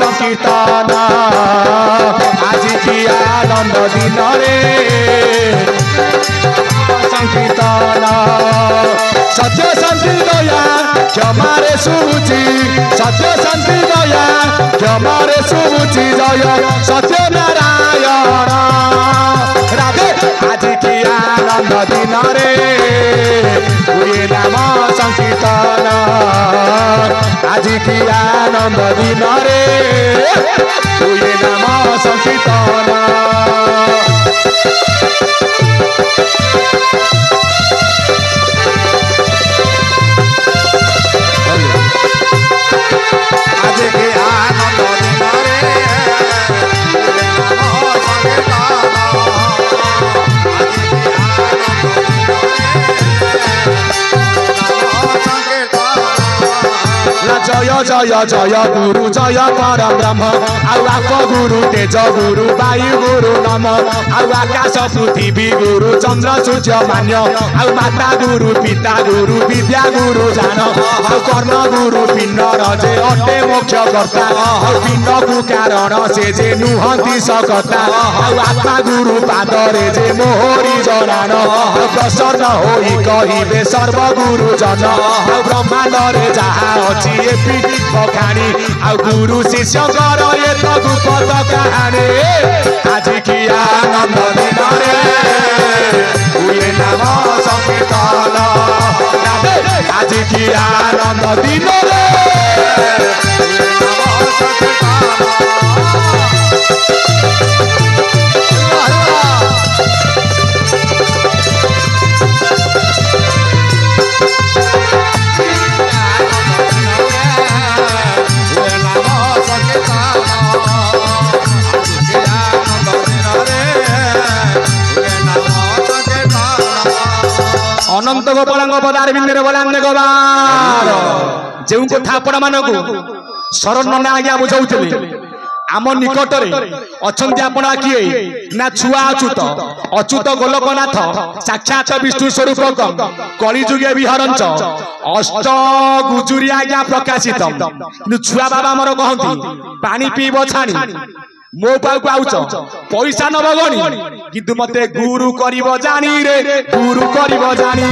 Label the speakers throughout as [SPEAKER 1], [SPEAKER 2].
[SPEAKER 1] संकीर्तन आज की आनंद दिन रे संकीर्तन सत्य शांति दया क्षमारे सुरुचि सत्य शांति दया क्षमारे सुरुचि जय सत्य नारायण राधे आज की आनंद दिन रे हुए नाम संकीर्तन आज की आनंद दिन रे हुए नाम संकीर्तन जय जय जय गुरु जय परम ब्रह्म आउ आप गुरु तेज गुरु वायु गुरु नम आउ आकाश पृथ्वी गुरु चंद्र सूर्य मान्य आउ माता गुरु पिता गुरु विद्या गुरु जान आउ कर्ण गुरु पिंड रजे अटे मोक्ष कर्ता आउ पिंड को कारण से जे नुहंती सकता आउ आत्मा गुरु पादरे जे मोहरी जनान आउ प्रसन्न होई कहिबे सर्व गुरु जन आउ ब्रह्मांड रे जहा अछि ए बखानी आ गुरु शिष्य कर ये तो गुप्त कहानी आज की आनंद दिन रे हुए नाम संकीर्तन आज की आनंद दिन रे अनंत गोपाल पदार बिंदे बोलांदे गोबार जो कथा आपण मानकु शरण नना आज्ञा बुझाउथिले आम निकटरे अछंती आपण किए ना छुआ अच्युत अच्युत गोलकनाथ साक्षात विष्णु स्वरूप कलिजुगे विहरंच अष्ट गुजुरी आज्ञा प्रकाशित छुआ बाबा मोर कहती पानी पीब छाणी मो पाक आउच पैसा नब गणी किंतु मते गुरु करिब जानी रे गुरु करिब जानी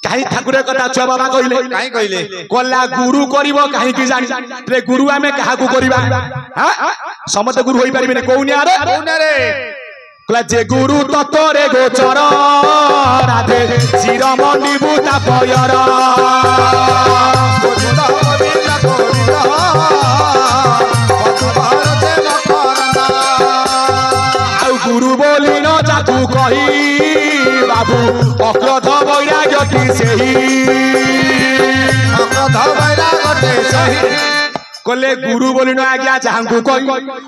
[SPEAKER 1] कहीं ठाकुर कथा छुआ बाबा कहले काई कहले कोला गुरु करिब काहे कि जानी रे गुरु आमे काहा को करिबा हां समते गुरु होई परिबे ने कोउनिया रे कोला जे गुरु तत्वरे गोचर राधे चिरमणि बुता पयर गुरु बोली न जाकू कही बाबू अक्रोध वैराग्य की सही अक्रोध वैराग्य सही कोले गुरु बोली न आज्ञा जहांकू कही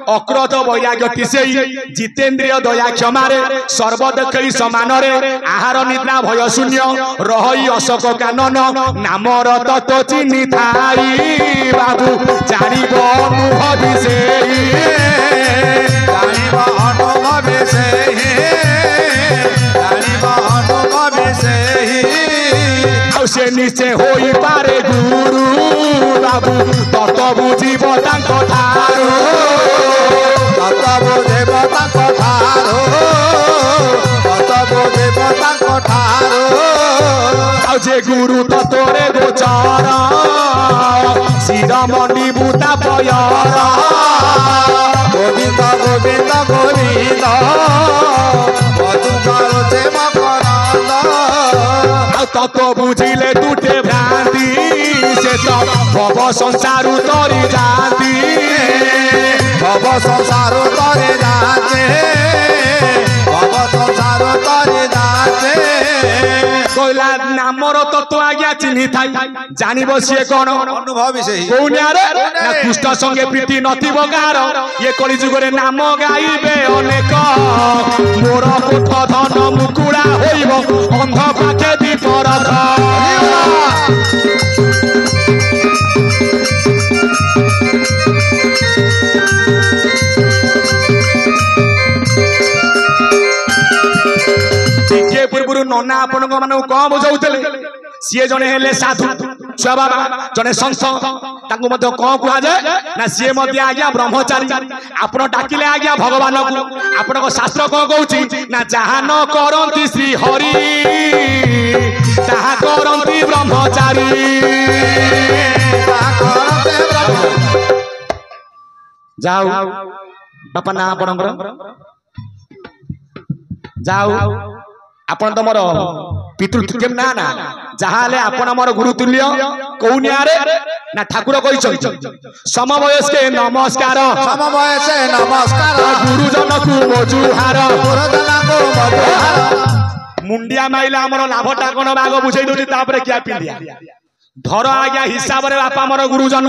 [SPEAKER 1] अक्रोध वैराग्य की सही जितेंद्रिय दया क्षमारे सर्वदेखई समान रे आहार निद्रा भय शून्य रही अशोक कानन नामर तत्व चिन्हि थाई बाबू जानिब अनुभव सेही जानिब अनुभव सेही जानिब अनुभव सेही से निश्चय होई पारे गुरु बाबू तत्व बुझिब तांको ठारो तत्व बुझिब तांको ठारो तत्व बुझिब तांको ठारो जे गुरु तत्वरे गोचर शिरोमणि बुता पयर गोविंद गोविंद गोविंद मधुकर से मकरंद तत्व बुझिले टूटे भ्रांति से तो भव संसार तरी जाती भव संसार तरी जाते भव संसार तरी जाते कोइला नामर तत्व आज्ञा चिन्हि थाई जानिब सिए कोन अनुभव सही कोउनिया रे ना कृष्ण संगे प्रीति नथिब कार ये कलि जुगरे नाम गाइबे अनेक मोर कोठ धन मुकुड़ा होइब अंध पाखे दीपरथ नना आपण मान कौन बुझाऊले सी जड़े हेले साधु छुआ बाबा जने संत तांको मध्य कौन कहा जाए ना सी मध्य आज्ञा ब्रह्मचारी आपण डाकिले आज्ञा भगवान को आपण को शास्त्र कौन कहूची ना जहाँ न करंती श्री हरि ताहा करंती ब्रह्मचारी जाओ बापा ना आपणकर जाओ आपण तो मोर पितृ ना ना जहाँ आपण मोर गुरु तुल्य कौनिया ना ठाकुर कही समवयस्के नमस्कार गुरुजन को मजुहार मुंडिया माइला आमर लाभटा कौन बाग बुझे दूसरी क्या पिंधिया धर आज्ञा हिसाब रे बापा मोर गुरुजन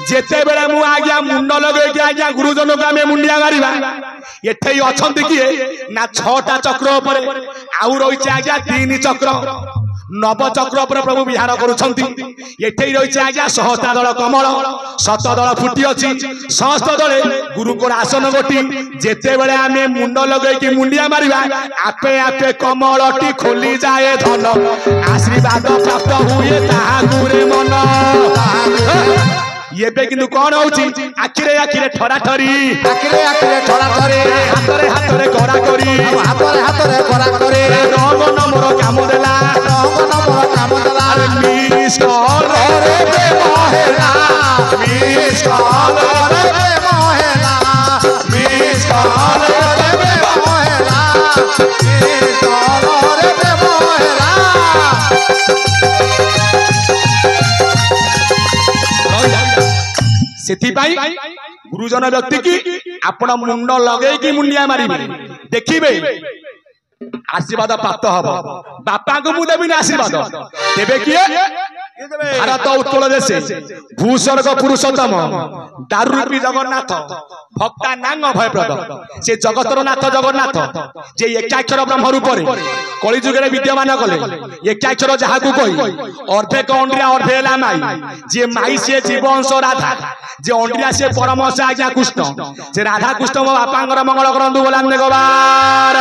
[SPEAKER 1] जेते बेले मु आज्ञा मुंड लगे आज्ञा गुरुजन को आमे मुंडिया मारिबा एठै अछंती किए ना 6टा चक्र ऊपर आउ रहिছে आज्ञा 3 चक्र नव चक्र पर प्रभु विहार करुछंती एठै रहिছে आज्ञा सहस्ता दल कमल शत दल फुटी अछि सहस्त दले गुरु को आसन गोटी जेते बेले आमे मुंड लगे कि मुंडिया मारिबा आपे आपे कमलटी खोली जाए धन आशीर्वाद प्राप्त हुए ताहा गुरे मन ये पे किंतु कौन होची आखिरे आखिरे ठरा ठरी
[SPEAKER 2] आखिरे आखिरे ठरा ठरी
[SPEAKER 1] हातरे हातरे करा करी
[SPEAKER 2] हातरे हातरे करा करी
[SPEAKER 1] रंग नमर काम देला मिस कॉल रे बे मोहेला मिस कॉल रे बे मोहेला मिस कॉल रे बे मोहेला मिस कॉल रे बे मोहेला सेथिपाई गुरुजन व्यक्ति की आपण मुंड लगे कि मुंडिया मारिबे देखिबे आशीर्वाद प्राप्त हबो बापा को मु देबी आशीर्वाद देबे किए भारत उत्कल देशे भूस्वर्ग पुरुषोत्तम दारुरूपी जगन्नाथ भक्ता नांग भयप्रद से जगतर नाथ जगन्नाथ जे एकाक्षर ब्रह्म रूप कलिजुगे विद्यमान कले एकाक्षर जहाँ को कही अर्धे अंड्रिया अर्धे है माई जे माई से जीवंश राधा जे अंड्रिया से परम से आज्ञा कृष्ण से राधा कृष्ण मो बापा मंगल करंतु बोला गवार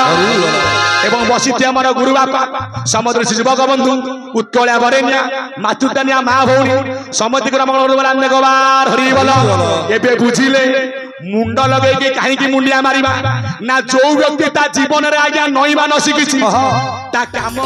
[SPEAKER 1] एवं बसिथि आमर गुरु बापा समुद्र शिवक बंधु उत्कलिया बरेण्या मातुतानिया माँ भौणी समति मंगल बोला गवार हरि बोल एबे बुझिले मुंड लगे कि कहीं मुंडिया मारिबा ना जो व्यक्ति ता जीवन रे आज्ञा नईबा न शिखिछि ता काम